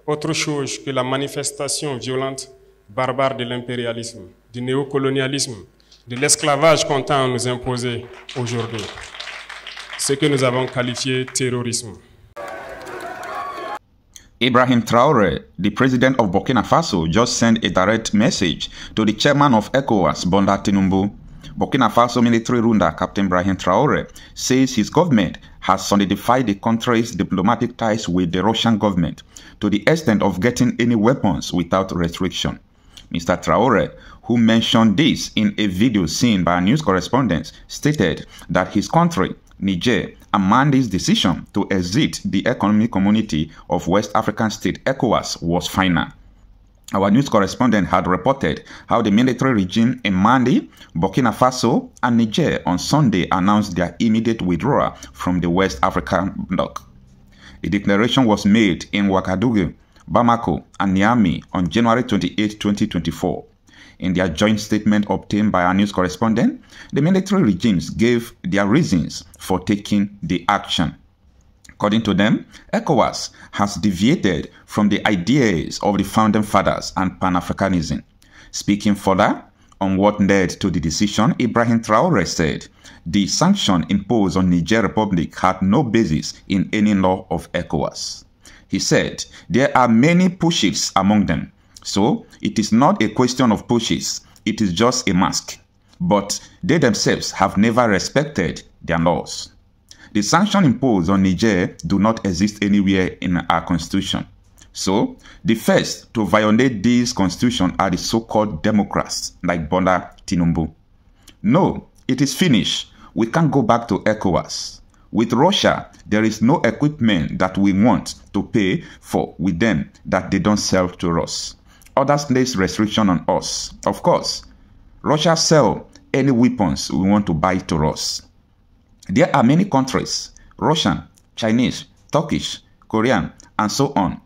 autre chose que la manifestation violente, barbare de l'impérialisme, du néocolonialisme, de l'esclavage qu'on tend à nous imposer aujourd'hui, ce que nous avons qualifié de terrorisme. Ibrahim Traoré, the president of Burkina Faso, just sent a direct message to the chairman of ECOWAS, Tinubu. Burkina Faso military ruler Captain Ibrahim Traoré says his government has solidified the country's diplomatic ties with the Russian government to the extent of getting any weapons without restriction. Mr. Traoré, who mentioned this in a video seen by a news correspondent, stated that his country, Niger, amended his decision to exit the Economic Community of West African States, ECOWAS, was final. Our news correspondent had reported how the military regime in Mali, Burkina Faso, and Niger on Sunday announced their immediate withdrawal from the West African bloc. The declaration was made in Ouagadougou, Bamako, and Niamey on January 28, 2024. In their joint statement obtained by our news correspondent, the military regimes gave their reasons for taking the action. According to them, ECOWAS has deviated from the ideas of the founding fathers and Pan-Africanism. Speaking further on what led to the decision, Ibrahim Traoré said the sanction imposed on Niger Republic had no basis in any law of ECOWAS. He said there are many pushes among them, so it is not a question of pushes, it is just a mask. But they themselves have never respected their laws. The sanctions imposed on Niger do not exist anywhere in our constitution. So, the first to violate this constitution are the so-called Democrats, like Tinubu. No, it is finished. We can't go back to ECOWAS. With Russia, there is no equipment that we want to pay for with them that they don't sell to us. Others place restriction on us. Of course, Russia sell any weapons we want to buy to us. There are many countries, Russian, Chinese, Turkish, Korean, and so on.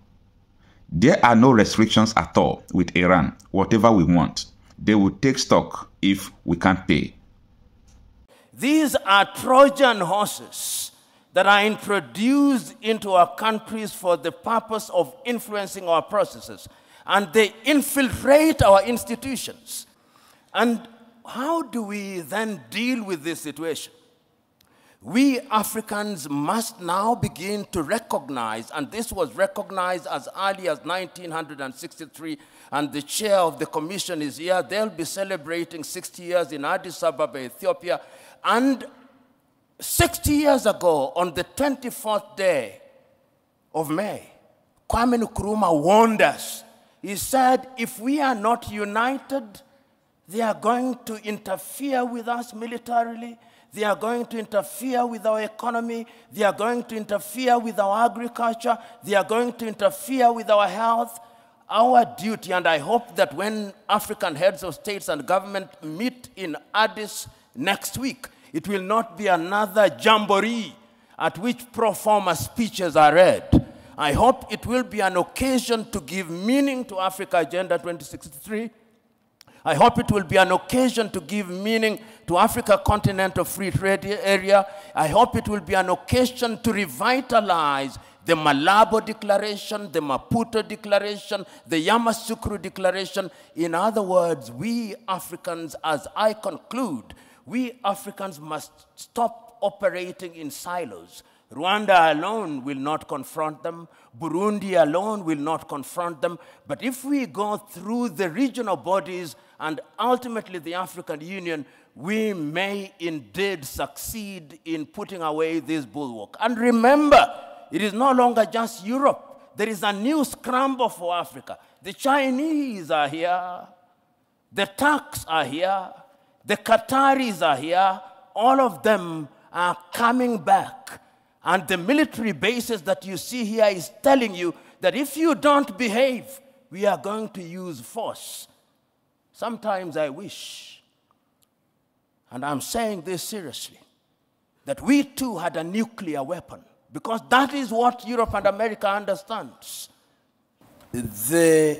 There are no restrictions at all with Iran. Whatever we want, they will take stock if we can't pay. These are Trojan horses that are introduced into our countries for the purpose of influencing our processes, and they infiltrate our institutions. And how do we then deal with this situation? We Africans must now begin to recognize, and this was recognized as early as 1963, and the chair of the commission is here. They'll be celebrating 60 years in Addis Ababa, Ethiopia. And 60 years ago, on the 24th day of May, Kwame Nkrumah warned us. He said, if we are not united, they are going to interfere with us militarily. They are going to interfere with our economy. They are going to interfere with our agriculture. They are going to interfere with our health. Our duty, and I hope that when African heads of states and government meet in Addis next week, it will not be another jamboree at which pro forma speeches are read. I hope it will be an occasion to give meaning to Africa Agenda 2063. I hope it will be an occasion to give meaning to Africa Continental Free Trade Area. I hope it will be an occasion to revitalize the Malabo Declaration, the Maputo Declaration, the Yamoussoukro Declaration. In other words, we Africans, as I conclude, we Africans must stop operating in silos. Rwanda alone will not confront them. Burundi alone will not confront them. But if we go through the regional bodies and ultimately the African Union, we may indeed succeed in putting away this bulwark. And remember, it is no longer just Europe. There is a new scramble for Africa. The Chinese are here. The Turks are here. The Qataris are here. All of them are coming back. And the military bases that you see here is telling you that if you don't behave, we are going to use force. Sometimes I wish, and I'm saying this seriously, that we too had a nuclear weapon, because that is what Europe and America understands. The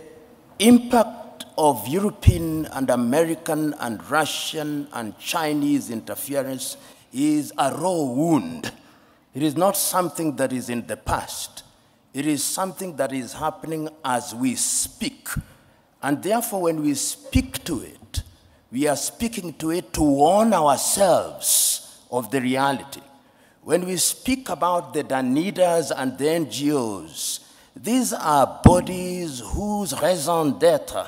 impact of European and American and Russian and Chinese interference is a raw wound. It is not something that is in the past. It is something that is happening as we speak. And therefore, when we speak to it, we are speaking to it to warn ourselves of the reality. When we speak about the Danidas and the NGOs, these are bodies whose raison d'etre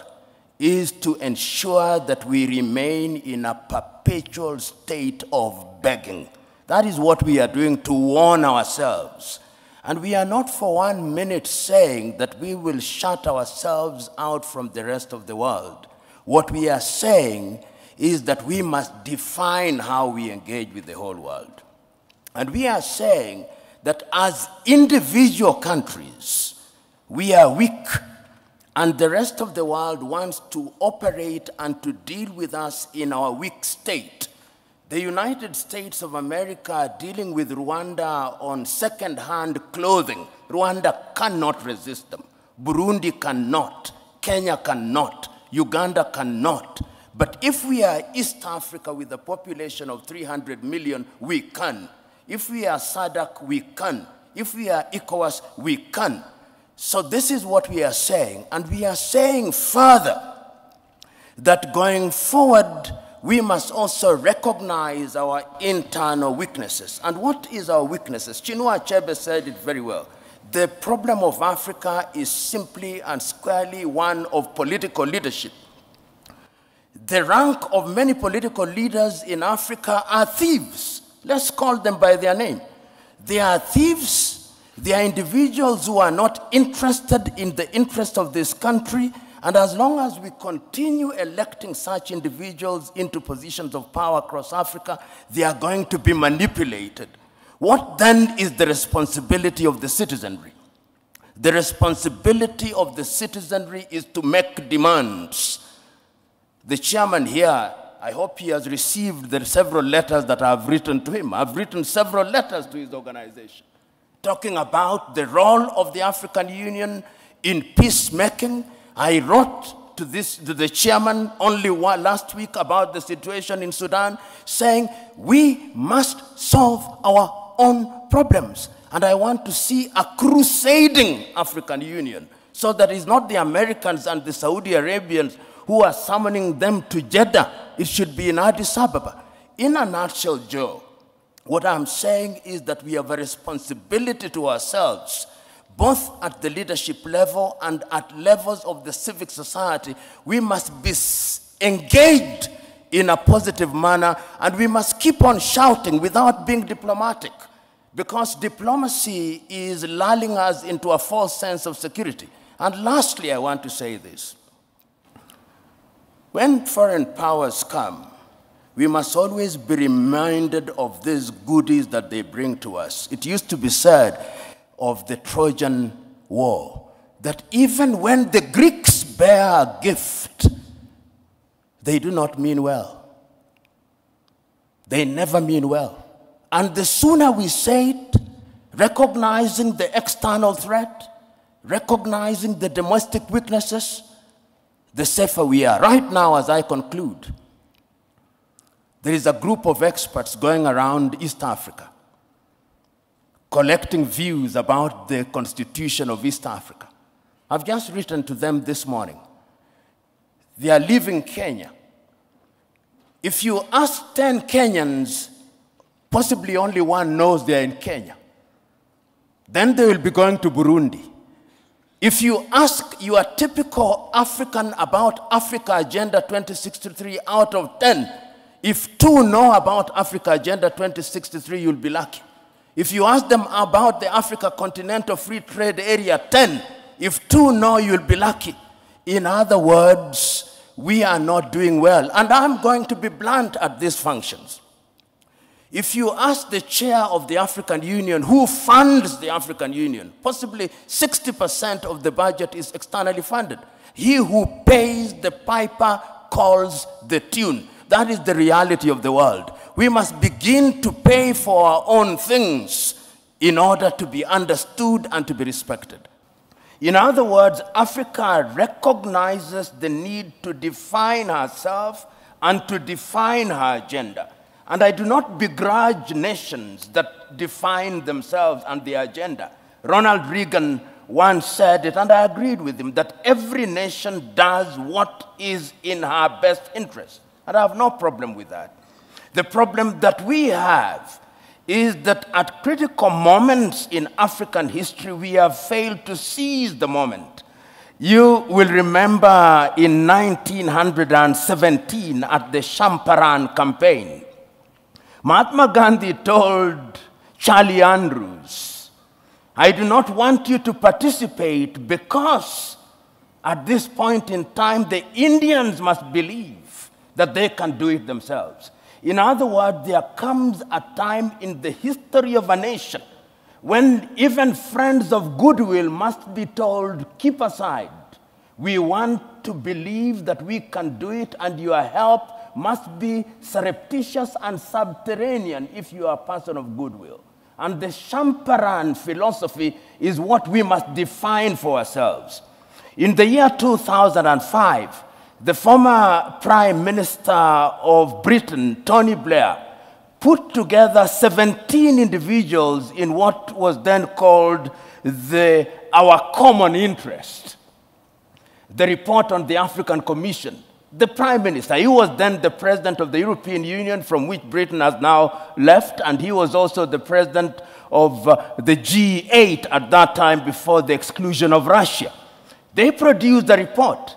is to ensure that we remain in a perpetual state of begging. That is what we are doing to warn ourselves. And we are not for 1 minute saying that we will shut ourselves out from the rest of the world. What we are saying is that we must define how we engage with the whole world. And we are saying that as individual countries, we are weak, and the rest of the world wants to operate and to deal with us in our weak state. The United States of America are dealing with Rwanda on second-hand clothing. Rwanda cannot resist them. Burundi cannot. Kenya cannot. Uganda cannot. But if we are East Africa with a population of 300 million, we can. If we are SADC, we can. If we are ECOWAS, we can. So this is what we are saying. And we are saying further that going forward, we must also recognize our internal weaknesses. And what is our weaknesses? Chinua Achebe said it very well. The problem of Africa is simply and squarely one of political leadership. The rank of many political leaders in Africa are thieves. Let's call them by their name. They are thieves. They are individuals who are not interested in the interest of this country. And as long as we continue electing such individuals into positions of power across Africa, they are going to be manipulated. What then is the responsibility of the citizenry? The responsibility of the citizenry is to make demands. The chairman here, I hope he has received the several letters that I have written to him. I've written several letters to his organization talking about the role of the African Union in peacemaking. I wrote to the chairman only last week about the situation in Sudan, saying we must solve our own problems. And I want to see a crusading African Union, so that it's not the Americans and the Saudi Arabians who are summoning them to Jeddah. It should be in Addis Ababa. In a nutshell, Joe, what I'm saying is that we have a responsibility to ourselves, both at the leadership level and at levels of the civic society. We must be engaged in a positive manner, and we must keep on shouting without being diplomatic, because diplomacy is lulling us into a false sense of security. And lastly, I want to say this. When foreign powers come, we must always be reminded of these goodies that they bring to us. It used to be said of the Trojan War that even when the Greeks bear a gift, they do not mean well. They never mean well. And the sooner we say it, recognizing the external threat, recognizing the domestic weaknesses, the safer we are. Right now, as I conclude, there is a group of experts going around East Africa, collecting views about the constitution of East Africa. I've just written to them this morning. They are leaving Kenya. If you ask 10 Kenyans, possibly only one knows they are in Kenya. Then they will be going to Burundi. If you ask your typical African about Africa Agenda 2063 out of 10, if 2 know about Africa Agenda 2063, you'll be lucky. If you ask them about the Africa Continental Free Trade Area 10, if 2 know, you'll be lucky. In other words, we are not doing well. And I'm going to be blunt at these functions. If you ask the chair of the African Union, who funds the African Union, possibly 60% of the budget is externally funded. He who pays the piper calls the tune. That is the reality of the world. We must begin to pay for our own things in order to be understood and to be respected. In other words, Africa recognizes the need to define herself and to define her agenda. And I do not begrudge nations that define themselves and their agenda. Ronald Reagan once said it, and I agreed with him, that every nation does what is in her best interest. And I have no problem with that. The problem that we have is that at critical moments in African history, we have failed to seize the moment. You will remember in 1917 at the Champaran campaign, Mahatma Gandhi told Charlie Andrews, I do not want you to participate because at this point in time, the Indians must believe that they can do it themselves. In other words, there comes a time in the history of a nation when even friends of goodwill must be told, keep aside. We want to believe that we can do it, and your help must be surreptitious and subterranean if you are a person of goodwill. And the Champaran philosophy is what we must define for ourselves. In the year 2005, the former Prime Minister of Britain, Tony Blair, put together 17 individuals in what was then called our common interest. The report on the African Commission. The Prime Minister, he was then the President of the European Union, from which Britain has now left, and he was also the President of the G8 at that time before the exclusion of Russia. They produced a report.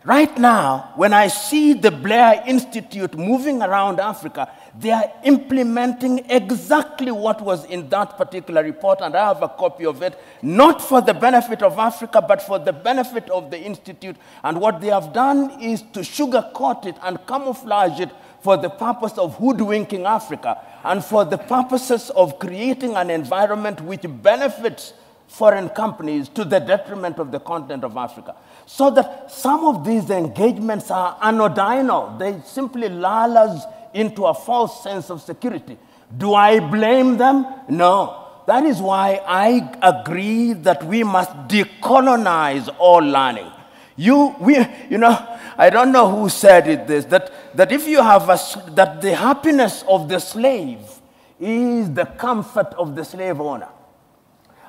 Right now, when I see the Blair Institute moving around Africa, they are implementing exactly what was in that particular report, and I have a copy of it, not for the benefit of Africa, but for the benefit of the Institute. And what they have done is to sugarcoat it and camouflage it for the purpose of hoodwinking Africa and for the purposes of creating an environment which benefits foreign companies to the detriment of the continent of Africa. So that some of these engagements are anodinal. They simply lull us into a false sense of security. Do I blame them? No. That is why I agree that we must decolonize all learning. I don't know who said it this, that if you have that the happiness of the slave is the comfort of the slave owner.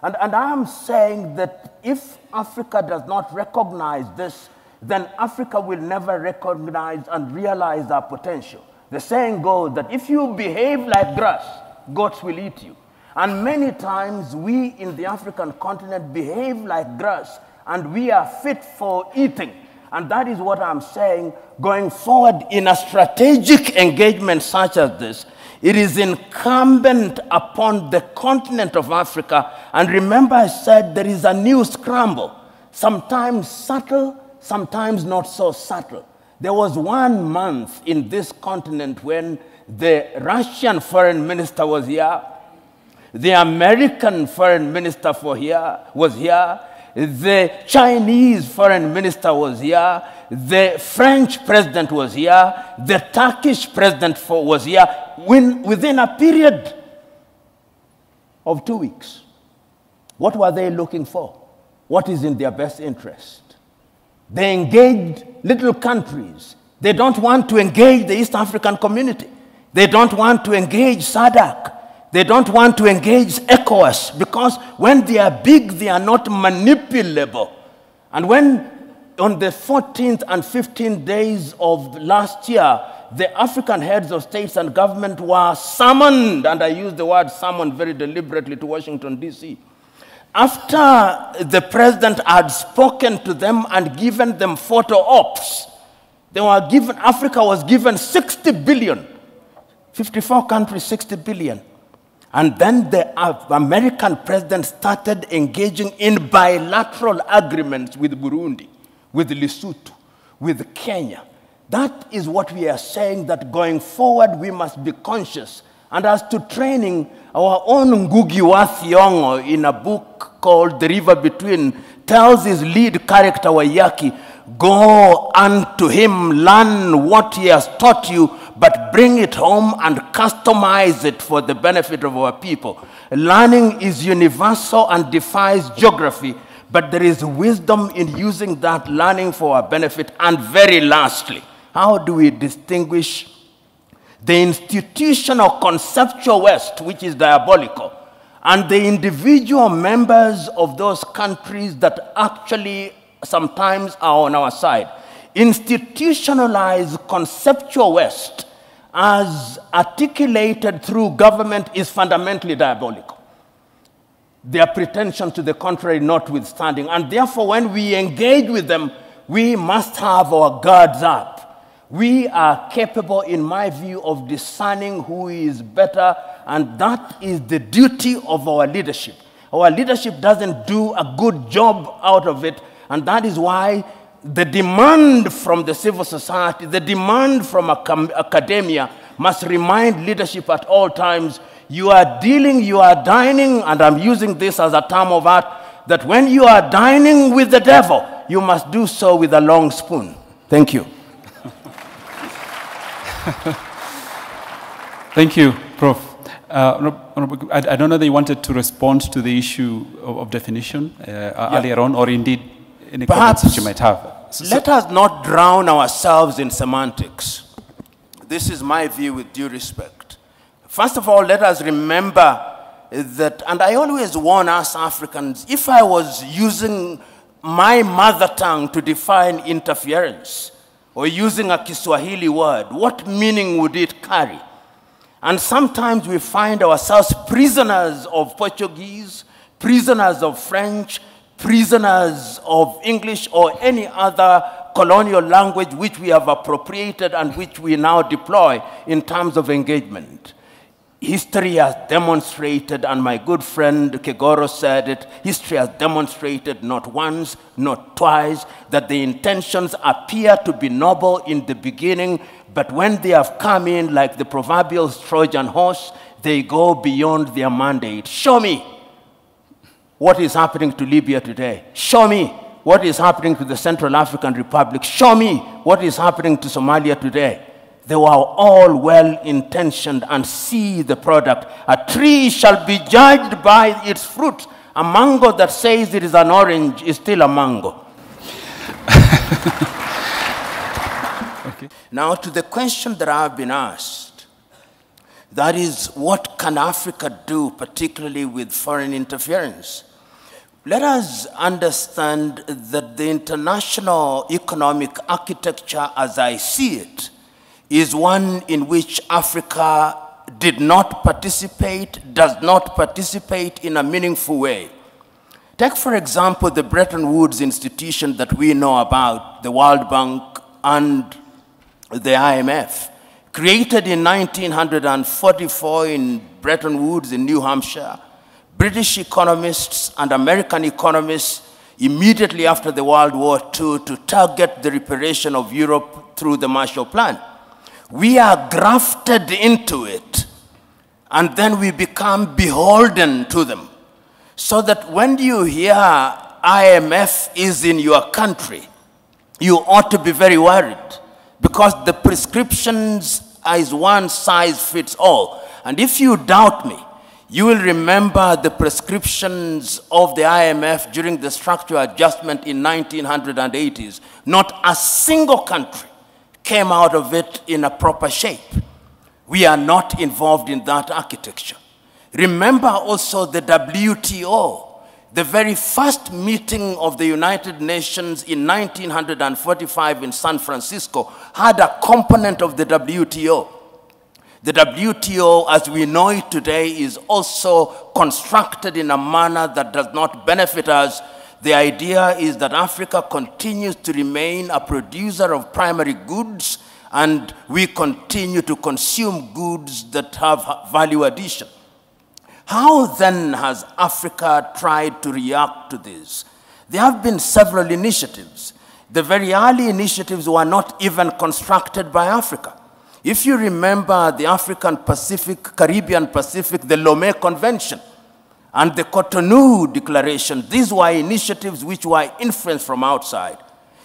And I am saying that if Africa does not recognize this, then Africa will never recognize and realize our potential. The saying goes that if you behave like grass, goats will eat you. And many times we in the African continent behave like grass, and we are fit for eating. And that is what I'm saying, going forward in a strategic engagement such as this, it is incumbent upon the continent of Africa, and remember I said there is a new scramble, sometimes subtle, sometimes not so subtle. There was 1 month in this continent when the Russian foreign minister was here, the American foreign minister was here, the Chinese foreign minister was here, the French president was here, the Turkish president was here, within a period of 2 weeks. What were they looking for? What is in their best interest? They engaged little countries. They don't want to engage the East African community. They don't want to engage SADC. They don't want to engage ECOWAS, because when they are big, they are not manipulable. And when on the 14th and 15th days of last year, the African heads of states and government were summoned, and I use the word summoned very deliberately, to Washington, D.C. After the president had spoken to them and given them photo ops, Africa was given 60 billion. 54 countries, 60 billion. And then the American president started engaging in bilateral agreements with Burundi, with Lesotho, with Kenya. That is what we are saying, that going forward we must be conscious. And as to training, our own Ngugi wa Thiong'o, in a book called The River Between, tells his lead character Wayaki, go unto him, learn what he has taught you, but bring it home and customize it for the benefit of our people. Learning is universal and defies geography, but there is wisdom in using that learning for our benefit. And very lastly, how do we distinguish the institutional conceptual West, which is diabolical, and the individual members of those countries that actually sometimes are on our side. Institutionalized conceptual West, as articulated through government, is fundamentally diabolical. Their pretension to the contrary notwithstanding. And therefore, when we engage with them, we must have our guards up. We are capable, in my view, of discerning who is better, and that is the duty of our leadership. Our leadership doesn't do a good job out of it, and that is why the demand from the civil society, the demand from academia must remind leadership at all times, you are dining, and I'm using this as a term of art, that when you are dining with the devil, you must do so with a long spoon. Thank you. Thank you, Prof. I don't know that you wanted to respond to the issue of definition earlier on, or indeed any comments that you might have. Let us not drown ourselves in semantics. This is my view with due respect. First of all, let us remember that, and I always warn us Africans, if I was using my mother tongue to define interference, or using a Kiswahili word, what meaning would it carry? And sometimes we find ourselves prisoners of Portuguese, prisoners of French, prisoners of English, or any other colonial language which we have appropriated and which we now deploy in terms of engagement. History has demonstrated, and my good friend Kegoro said it, history has demonstrated not once, not twice, that the intentions appear to be noble in the beginning, but when they have come in like the proverbial Trojan horse, they go beyond their mandate. Show me what is happening to Libya today. Show me what is happening to the Central African Republic. Show me what is happening to Somalia today. They were all well-intentioned, and see the product. A tree shall be judged by its fruit. A mango that says it is an orange is still a mango. Okay. Now to the question that I have been asked, that is, what can Africa do, particularly with foreign interference? Let us understand that the international economic architecture, as I see it, is one in which Africa did not participate, does not participate in a meaningful way. Take, for example, the Bretton Woods institution that we know about, the World Bank and the IMF, created in 1944 in Bretton Woods in New Hampshire. British economists and American economists immediately after the World War II to target the reparation of Europe through the Marshall Plan. We are grafted into it, and then we become beholden to them. So that when you hear IMF is in your country, you ought to be very worried, because the prescriptions is one size fits all. And if you doubt me, you will remember the prescriptions of the IMF during the structural adjustment in 1980s. Not a single country came out of it in a proper shape. We are not involved in that architecture. Remember also the WTO. The very first meeting of the United Nations in 1945 in San Francisco had a component of the WTO. The WTO, as we know it today, is also constructed in a manner that does not benefit us. The idea is that Africa continues to remain a producer of primary goods, and we continue to consume goods that have value addition. How then has Africa tried to react to this? There have been several initiatives. The very early initiatives were not even constructed by Africa. If you remember the African Pacific, Caribbean Pacific, the Lomé Convention, and the Cotonou Declaration, these were initiatives which were influenced from outside.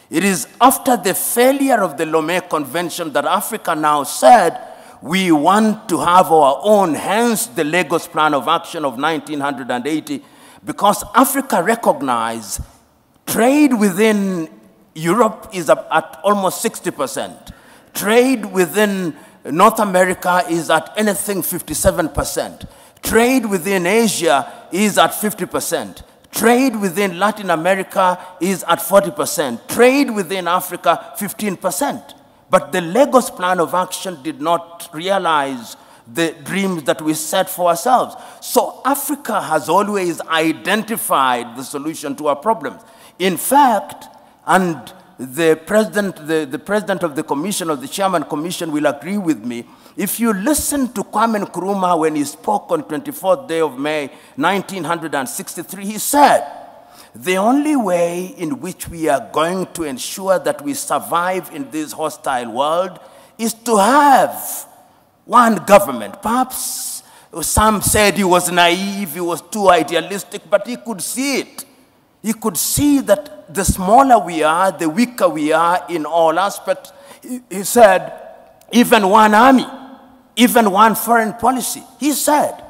It is after the failure of the Lomé Convention that Africa now said, we want to have our own, hence the Lagos Plan of Action of 1980, because Africa recognized trade within Europe is at almost 60%. Trade within North America is at anything 57%. Trade within Asia is at 50%. Trade within Latin America is at 40%. Trade within Africa, 15%. But the Lagos Plan of Action did not realize the dreams that we set for ourselves. So Africa has always identified the solution to our problems. In fact, and the president of the commission, or the chairman commission, will agree with me, if you listen to Kwame Nkrumah when he spoke on 24th day of May, 1963, he said, the only way in which we are going to ensure that we survive in this hostile world is to have one government. Perhaps some said he was naive, he was too idealistic, but he could see it. He could see that the smaller we are, the weaker we are in all aspects. He said, even one army, even one foreign policy, he said.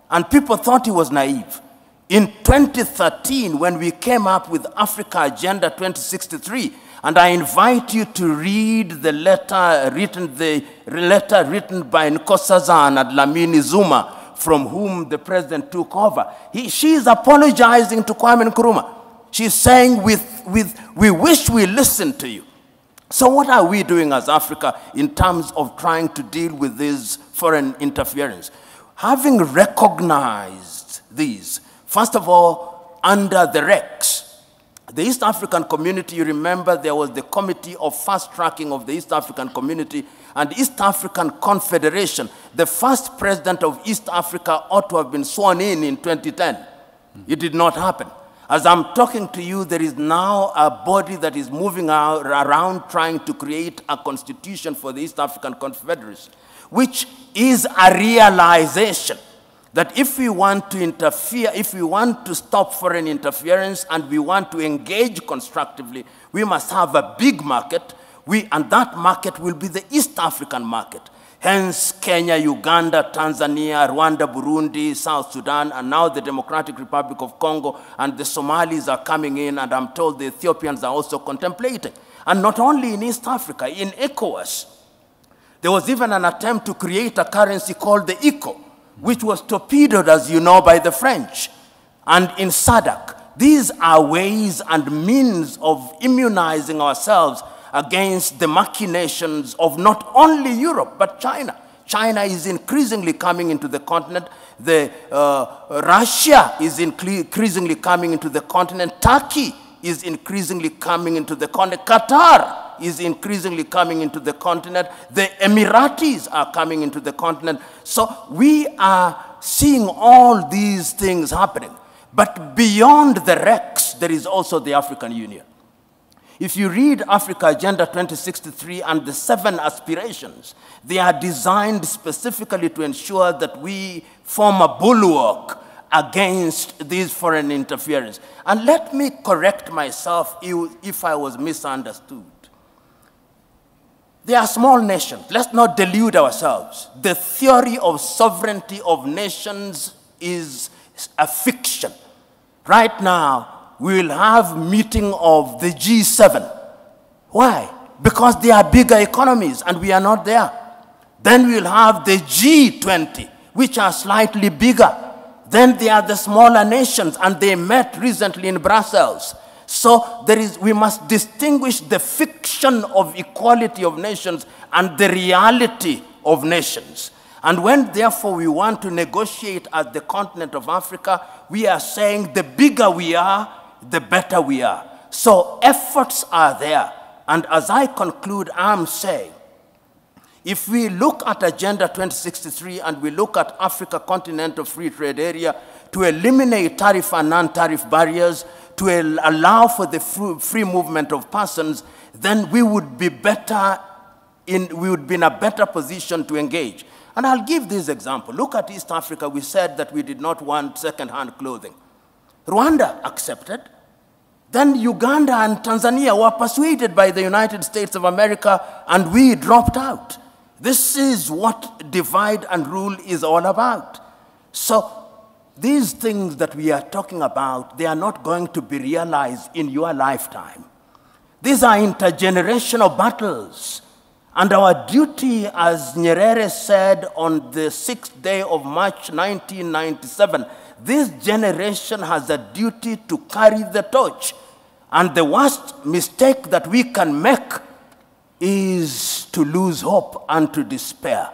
And people thought he was naive. In 2013, when we came up with Africa Agenda 2063, and I invite you to read the letter written by Nkosazana and Dlamini Zuma, from whom the president took over. She is apologizing to Kwame Nkrumah. She's saying, we wish we listened to you. So what are we doing as Africa in terms of trying to deal with this foreign interference? Having recognized these, first of all, under the REX, the East African community, you remember there was the Committee of Fast Tracking of the East African Community and East African Confederation. The first president of East Africa ought to have been sworn in 2010. It did not happen. As I'm talking to you, there is now a body that is moving around trying to create a constitution for the East African Confederacy, which is a realization that if we want to interfere, if we want to stop foreign interference and we want to engage constructively, we must have a big market, and that market will be the East African market. Hence, Kenya, Uganda, Tanzania, Rwanda, Burundi, South Sudan, and now the Democratic Republic of Congo, and the Somalis are coming in, and I'm told the Ethiopians are also contemplating. And not only in East Africa, in ECOWAS, there was even an attempt to create a currency called the ECO, which was torpedoed, as you know, by the French. And in SADC, these are ways and means of immunizing ourselves against the machinations of not only Europe, but China. China is increasingly coming into the continent. Russia is increasingly coming into the continent. Turkey is increasingly coming into the continent. Qatar is increasingly coming into the continent. The Emiratis are coming into the continent. So we are seeing all these things happening. But beyond the REX, there is also the African Union. If you read Africa Agenda 2063 and the 7 aspirations, they are designed specifically to ensure that we form a bulwark against these foreign interference. And let me correct myself if I was misunderstood. They are small nations. Let's not delude ourselves. The theory of sovereignty of nations is a fiction. Right now, we will have meeting of the G7. Why? Because they are bigger economies and we are not there. Then we will have the G20, which are slightly bigger. Then they are the smaller nations, and they met recently in Brussels. So we must distinguish the fiction of equality of nations and the reality of nations. And when, therefore, we want to negotiate at the continent of Africa, we are saying the bigger we are, the better we are. So efforts are there. And as I conclude, I'm saying, if we look at Agenda 2063 and we look at Africa Continental Free Trade Area to eliminate tariff and non-tariff barriers, to allow for the free movement of persons, then we would be in a better position to engage. And I'll give this example. Look at East Africa. We said that we did not want second-hand clothing. Rwanda accepted. Then Uganda and Tanzania were persuaded by the United States of America, and we dropped out. This is what divide and rule is all about. So these things that we are talking about, they are not going to be realized in your lifetime. These are intergenerational battles. And our duty, as Nyerere said on the 6th day of March 1997, this generation has a duty to carry the torch. And the worst mistake that we can make is to lose hope and to despair.